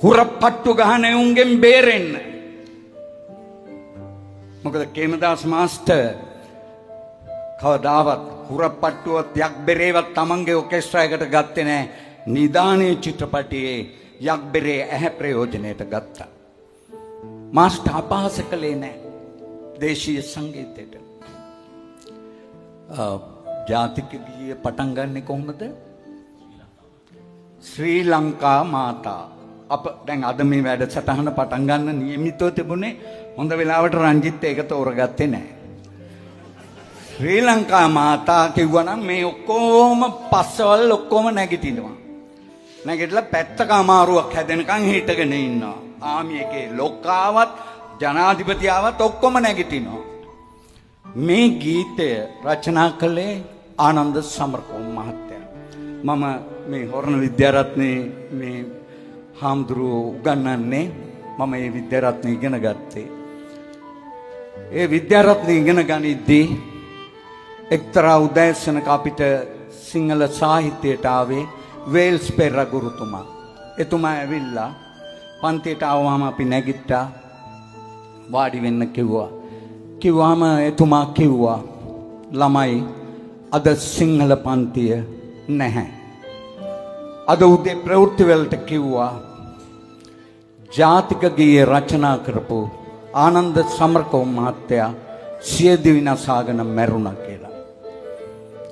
හුරප්පට්ටු ගහන උන්ගෙන් බේරෙන්න. මොකද කේමදාස් මාස්ටර් කවදාවත් හුරප්පට්ටුවත් යක් බෙරේවත් තමන්ගේ ඔකෙස්ට්‍රා එකට ගත්තේ නැහැ. නිදානේ චිත්‍රපටයේ යක් බෙරේ ඇහැ ප්‍රයෝජනයට ගත්තා. මාස්ටර් අපහාස කළේ නැහැ දේශීය සංගීතයට. ජාතික ගීය පටන් ගන්නෙ කොහොමද? ශ්‍රී ලංකා මාතා. අප දැන් අද මේ වැඩසටහන පටන් ගන්න නියමිතව තිබුණේ හොඳ වෙලාවට රංජිත් ඒක තෝරගත්තේ නැහැ. ශ්‍රී ලංකා මාතා කිව්වනම් මේ ඔක්කොම පස්සවල් ඔක්කොම නැගිටිනවා. නැගිටලා පැත්තක අමාරුවක් හැදෙනකන් හිටගෙන ඉන්නවා. ආමි එකේ ලොක්කාවත් ජනාධිපතියාවත් ඔක්කොම නැගිටිනවා. මේ ගීතය රචනා කළේ ආනන්ද සමරකෝන් මහත්තයා. මම මේ හොරණ විද්‍යාරත්නේ මේ හාමුදුරුවෝ උගන්වන්නේ මම මේ විද්‍යාරත්නේ ඉගෙන ගත්තේ. ඒ විද්‍යාරත්නේ ඉගෙන ගනිද්දී එක්තරා උදෑසනක අපිට සිංහල සාහිත්‍යයට ආවේ වේල්ස් පෙරේරා ගුරුතුමා. එතුමා ඇවිල්ලා පන්තියට ආවම අපි නැගිට්ටා වාඩි වෙන්න කිව්වා. කිව්වම එතුමා කිව්වා ළමයි අද සිංහල පන්තිය නැහැ. අද උදේ ප්‍රවෘත්ති වලට කිව්වා ජාතික ගීය රචනා කරපු ආනන්ද සමරකෝන් මහත්තයා සියදිවි විනාශාගෙන මැරුණා කියලා.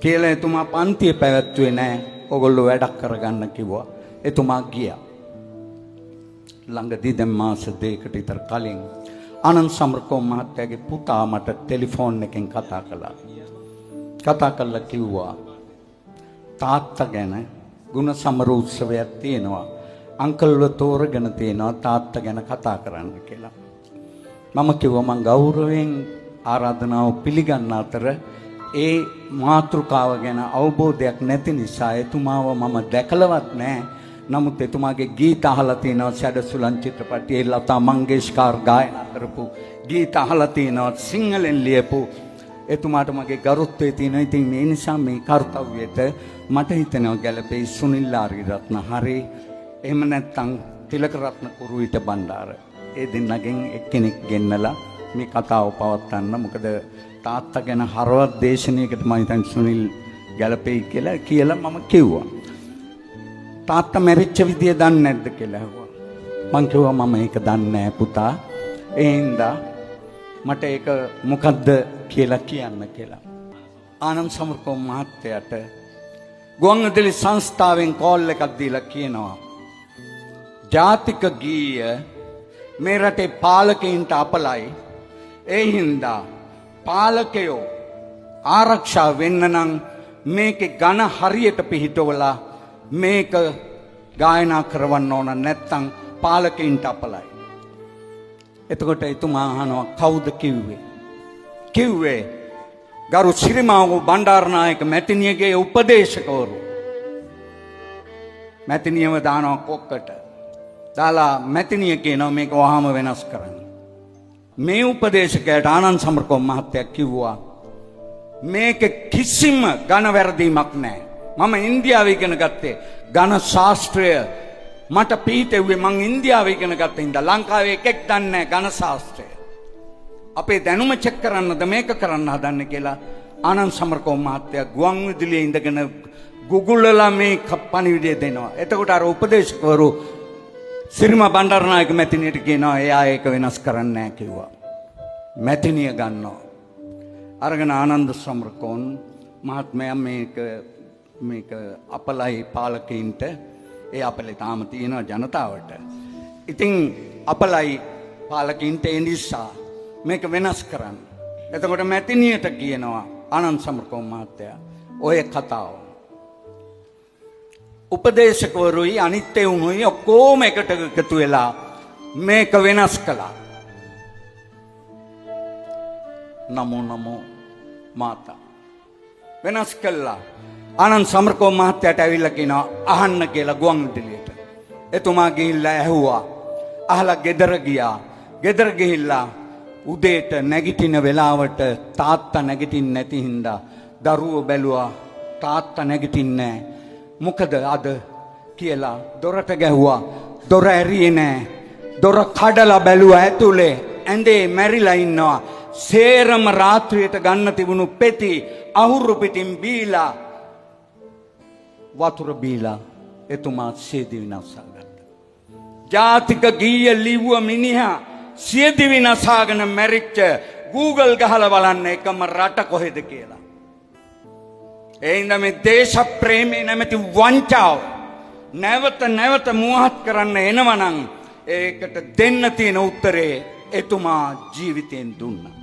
කියලා එතුමා පන්තිය පැවැත්වුවේ නැහැ. ඔයගොල්ලෝ වැඩක් කරගන්න කිව්වා. එතුමා ගියා. ළඟදී දැන් මාස දෙකකට විතර කලින් ආනන්ද සමරකෝන් මහත්තයාගේ පුතා මට ටෙලිෆෝන් එකෙන් කතා කළා. කතා කරලා කිව්වා තාත්තා ගැන ගුණ සමර උත්සවයක් තියෙනවා. අංකල්ව තෝරගෙන තියෙනවා තාත්තා ගැන කතා කරන්න කියලා. මම කිව්වා මං ගෞරවයෙන් ආරාධනාව පිළිගන්න අතර ඒ මාතෘකාව ගැන අවබෝධයක් නැති නිසා එතුමාව මම දැකලවත් නැහැ. නමුත් එතුමාගේ ගීත අහලා තියෙනවා. සැඩසුලන් චිත්‍රපටයේ ලතා මංගেশකර් ගායනා කරපු ගීත අහලා තියෙනවා. සිංහලෙන් ලියපු එතුමාට මගේ ගරුත්වය තියෙනවා. ඉතින් මේ නිසා මේ කාර්යයට මට හිතෙනවා ගැලපෙයි සුනිල් ආරියරත්න හරි එහෙම නැත්නම් තිලකරත්න කුරුවිට බණ්ඩාර. ඒ දෙන්නගෙන් එක්කෙනෙක් ගෙන්නලා මේ කතාව පවත්වන්න. මොකද තාත්තා ගැන හරවත් දේශනාවකට මම හිතන්නේ සුනිල් ගැලපෙයි කියලා මම කිව්වා. තාත්තා මැරිච්ච විදිය දන්නේ නැද්ද කියලා ඇහුවා. මං කිව්වා මම ඒක දන්නේ නැහැ පුතා. ඒ හින්දා මට ඒක මොකද්ද කියලා කියන්න කියලා. ආනන්ද සමරකෝන් මහත්තයාට ගුවන්විදුලි සංස්ථාවෙන් කෝල් එකක් දීලා කියනවා ජාතික ගීය මේ රටේ පාලකයින්ට අපලයි. ඒ හින්දා පාලකයෝ ආරක්ෂා වෙන්න නම් මේකේ ඝන හරියට පිහිටවලා මේක ගායනා කරවන්න ඕන නැත්නම් පාලකයින්ට අපලයි. එතකොට එතුමා අහනවා කවුද කිව්වේ? කිව්වේ ගරු සිරිමාවෝ බණ්ඩාරනායක මැතිනියගේ උපදේශකවරු. මැතිනියව දානවා කොක්කට. දාලා මැතිනිය කියනවා මේක වහාම වෙනස් කරන්න. මේ උපදේශකයාට ආනන්ද සමරකෝන් මහත්තයා කිව්වා මේක කිසිම ඝන වැරදීමක් නැහැ. මම ඉන්දියාවේ ඉගෙන ගත්තේ ඝන ශාස්ත්‍රය මට පිහිටෙව්වේ මං ඉන්දියාවේ ඉගෙන ගත්ත හින්දා. ලංකාවේ එකෙක් දන්නේ නැහැ ඝන ශාස්ත්‍රය. අපේ දැනුම චෙක් කරන්නද මේක කරන්න හදන්නේ කියලා ආනන්ද සමරකෝන් මහත්තයා ගුවන් විදුලියේ ඉඳගෙන ගුගුල්ලා මේ පණිවිඩය දෙනවා. එතකොට අර උපදේශකවරු සිරිමා බණ්ඩාරනායක මැතිනියට කියනවා එයා ඒක වෙනස් කරන්නේ නැහැ කිව්වා. මැතිනිය ගන්නවා. අරගෙන ආනන්ද සමරකෝන් මහත්මයා මේක අපලයි පාලකයින්ට ඒ අපලේ තාම තියෙනවා ජනතාවට. ඉතින් අපලයි පාලකයින්ට ඒ නිසා මේක වෙනස් කරන්න. එතකොට මැතිනියට කියනවා ආනන්ද සමරකෝන් මහත්තයා ඔය කතාව. උපදේශකවරුයි අනිත් එවුනුයි ඔක්කොම එකට එකතු වෙලා මේක වෙනස් කළා. නමෝ මාතා වෙනස් කළා. ආනන්ද සමරකෝන් මහත්තයාට ඇවිල්ලා කියනවා අහන්න කියලා ගුවන් විදුලියට. එතුමා ගිහිල්ලා ඇහුවා. අහලා ගෙදර ගියා. ගෙදර ගිහිල්ලා උදේට නැගිටින වෙලාවට තාත්තා නැගිටින්නේ නැති හින්දා දරුවෝ බැලුවා තාත්තා නැගිටින්නේ නැහැ. මොකද අද කියලා දොරට ගැහුවා. දොර ඇරියේ නෑ. දොර කඩලා බැලුවා ඇතුලේ ඇඳේ මැරිලා ඉන්නවා. සේරම රාත්‍රියට ගන්න තිබුණු පෙති අහුරු පිටින් බීලා වතුර බීලා එතුමා සියදිවි නසා ගත්තා. ජාතික ගීය ලිව්ව මිනිහා සියදිවි නසාගෙන මැරිච්ච Google ගහලා බලන්න එකම රට කොහෙද කියලා. ඒ ඉඳ මේ දේශ ප්‍රේමී නැමැති වංචාව නැවත නැවත මුවහත් කරන්න එනවනම් ඒකට දෙන්න තියෙන උත්තරේ එතුමා ජීවිතයෙන් දුන්නා.